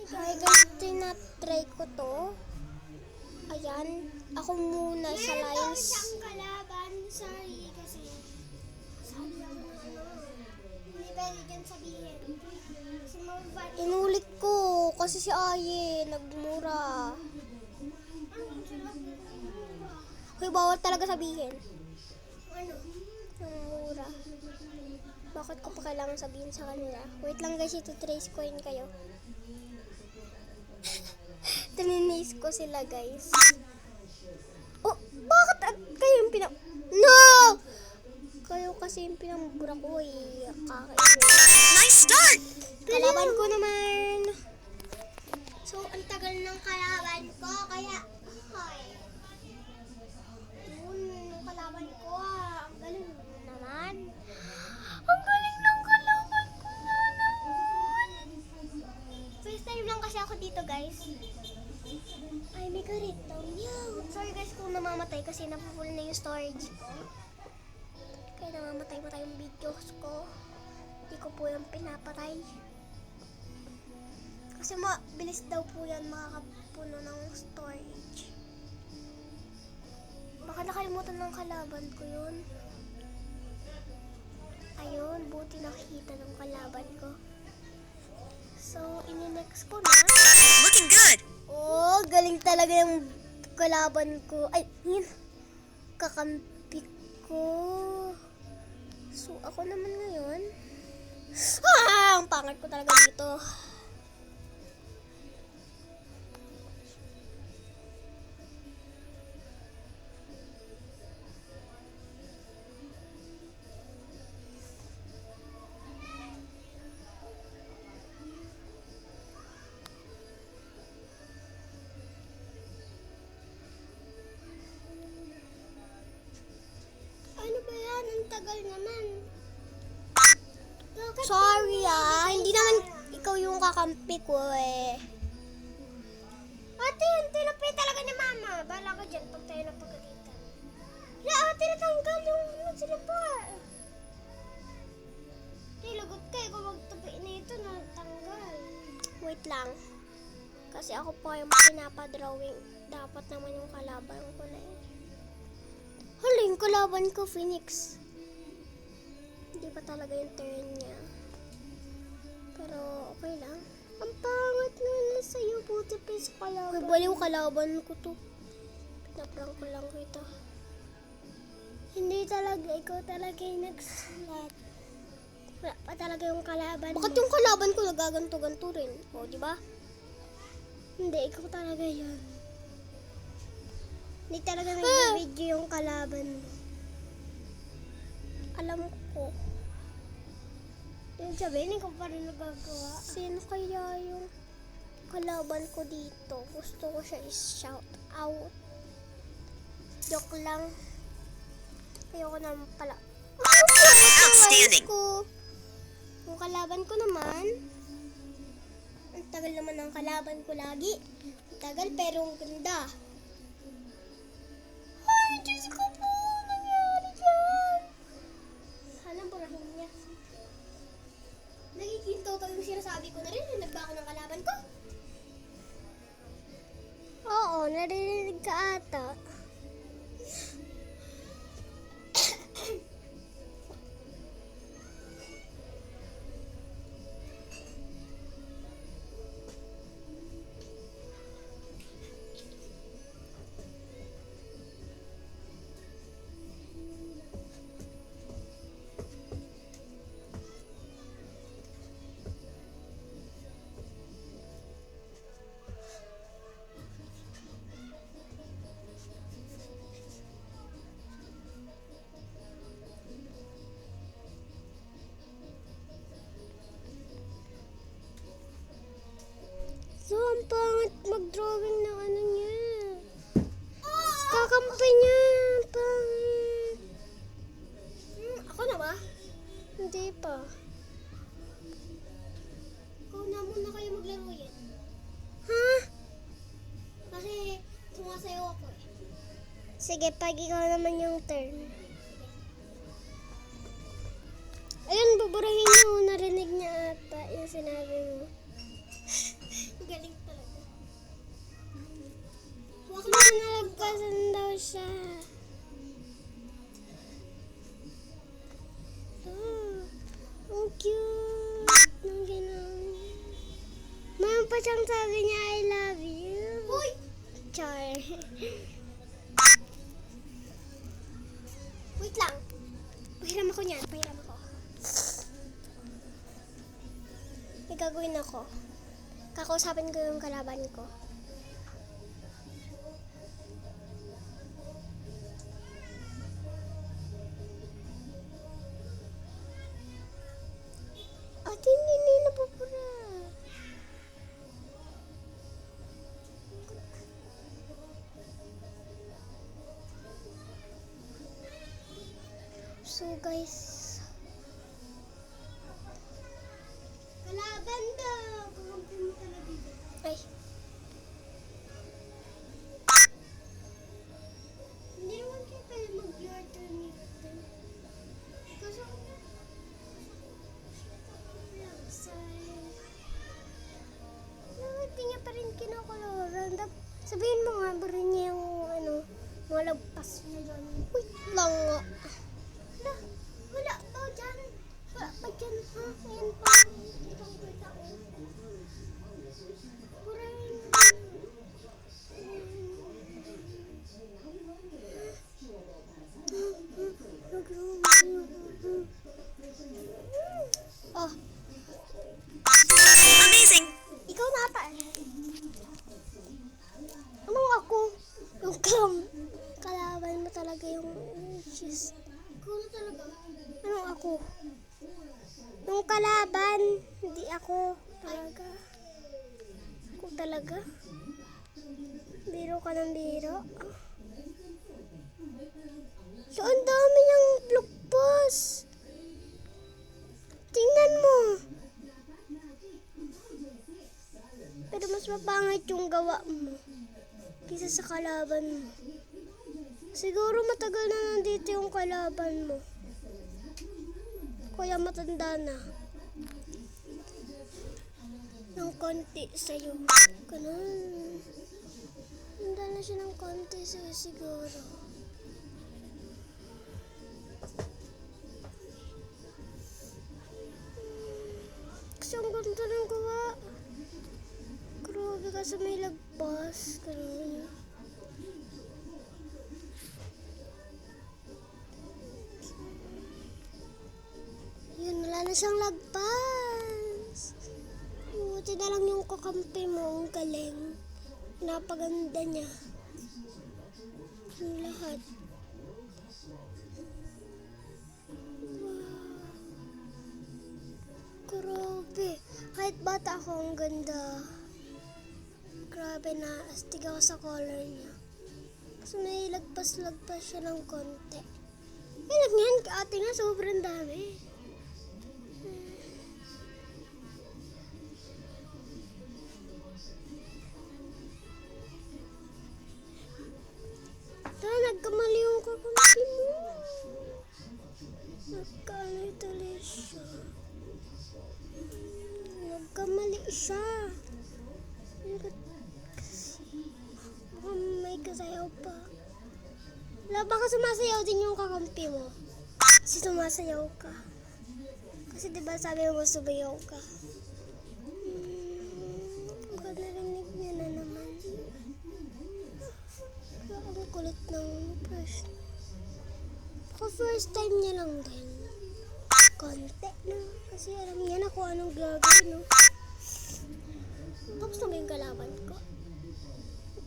Hi guys, tinatry ko to. Ayan, ako muna sa lines. Siyang kalaban, sorry kasi sabi ako ng hindi pwede dyan sabihin. Kasi mababali. Inulit ko kasi si Aye nagmura. Hoy, bawal talaga sabihin. Ano? Nagmura. Bakit ko pa kailangan sabihin sa kanila? Wait lang guys, ito trace coin kayo. Tininis ko sila guys. Oh, bakit kayo yung No! Kayo kasi yung pinambura ko eh. Nice start! Kalaban ko naman. So, ang tagal ng kalaban ko, kaya hoy. Yung kalaban ko, ang galing naman. Ang galing ng kalaban ko na naman. First time lang kasi ako dito, guys. Ay, may garito. Sorry guys kung namamatay kasi napupull na yung storage ko. Kaya namamatay yung videos ko. Hindi ko po yung pinapatay. Kasi mabilis daw po yan makakapuno ng storage. Baka nakalimutan ng kalaban ko yun. Ayun, buti nakikita ng kalaban ko. So, ini-next ko na. Looking good! Oh, galing talaga yung kalaban ko. Ay, yun. Kakampi ko. So, ako naman ngayon. Ang pangat ko talaga dito. Ano ba yan? Ang tagal naman. Bakit Sorry hindi naman ikaw yung kakampi ko eh. Ate, yung tinapay talaga ni Mama. Bala ka dyan pag tayo napagalitan. Ate, natanggal yung sila pa. Lagot kayo kung magtabi na ito, natanggal. Wait lang. Kasi ako po yung pinapadrawing. Dapat naman yung kalaban ko na eh. Hala, yung kalaban ko, Phoenix. Hindi pa talaga yung turn niya. Pero, okay lang. Ang pangat na sa'yo, buti pa sa kalaban. Uy, baliw kalaban ko to. Pinaprank ko lang kita. Hindi talaga, ikaw talaga yung nag-slat. Wala pa talaga yung kalaban. mo. Bakit yung kalaban ko nagaganto-ganto rin? O, di ba? Hindi, ikaw talaga yun. Hindi talaga nag-video yung kalaban mo. Alam ko. Yung sabihin, ikaw pa rin nagagawa. Sino kaya yung kalaban ko dito? Gusto ko siya is-shout out. Joke lang. Ayoko naman pala. Outstanding! Ko. Yung kalaban ko naman. Ang tagal naman ng kalaban ko lagi. Ang tagal pero ang ganda. Ay, Diyos ko po. Nangyari yan. Sana burahin niya. Nagiging totoo yung sinasabi ko na rin. Nagbaka ng kalaban ko. Oo, narinig ka ata. So, ang pangit mag-drawing ng ano niya. Kakampi niya. Ang pangit. Ako na ba? Hindi pa. Ikaw na muna kayo maglaro yan. Ha? Kasi sumasayaw ako eh. Sige, pag ikaw naman yung turn. Ayun, buburahin mo. Narinig niya ata yung sinabi mo. Ganun. meron pa siyang sabi niya, I love you. Uy! Char. Wait lang. Pahiram ako niyan, pahiram ako. May gagawin ako. Kakausapin ko yung kalaban ko. Ate, hindi na papura. So guys, Kalaban daw. Kakampi mo talaga dito. ay, Hindi naman kayo pwede mag-your turn dito. Kasi ako hindi niya pa rin kinakalaran. Sabihin mo nga ba rin niya yung mga lagpas niya dyan. Wait lang nga. Wala pa dyan. Wala pa dyan ha. Ngayon pa. Itong kita ko. Purahin. Oh, Amazing. ikaw na ata eh. Anong ako? Yung kalaban mo talaga yung just. Ikaw na talaga. Anong ako? Yung kalaban, hindi ako talaga. Ako talaga? Biro ka ng biro? So, ang dami niyang lukpos. Tingnan mo. Pero mas mapangit yung gawa mo kaysa sa kalaban mo. Siguro matagal na nandito yung kalaban mo. Kaya matanda na. Ng konti sa'yo. Ganun. Handa na siya ng konti sa'yo siguro. Kasi ang ganda ng gawa. Grabe kasi may lagpas. Ganun. Yun, wala na siyang lagpas. Buti na lang yung kakampi mo. Ang galing. Napaganda niya. Yung lahat. Wow. Grabe. Kahit bata ako, ang ganda. Grabe na. Astig ako sa color niya. Kasi may lagpas-lagpas siya ng konti. Eh, yan, ate nga, sobrang dami. Nagkamali yung kakampi mo. Nagkamali tuloy siya. Nagkamali siya. Mukhang may kasayaw pa. Wala baka sumasayaw din yung kakampi mo. Kasi sumasayaw ka. Kasi diba sabi mo sumayaw ka. Baka narinig niya na naman. Ang kulit ng first. Baka first time niya lang din. Konti na. Kasi alam niya na kung anong gagawin, no? Tapos na ba yung kalaban ko?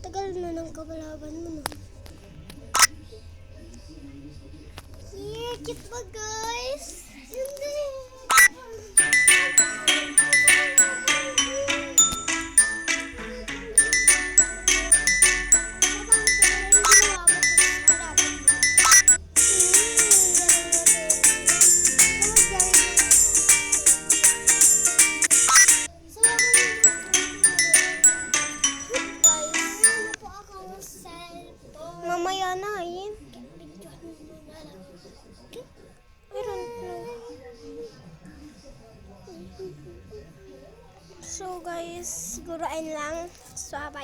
Tagal na ng kabalaban mo, no? Yeah, cute ba, guys? Hindi. Mamaya na, yun. Meron na. So guys, siguro ayun lang. So bye.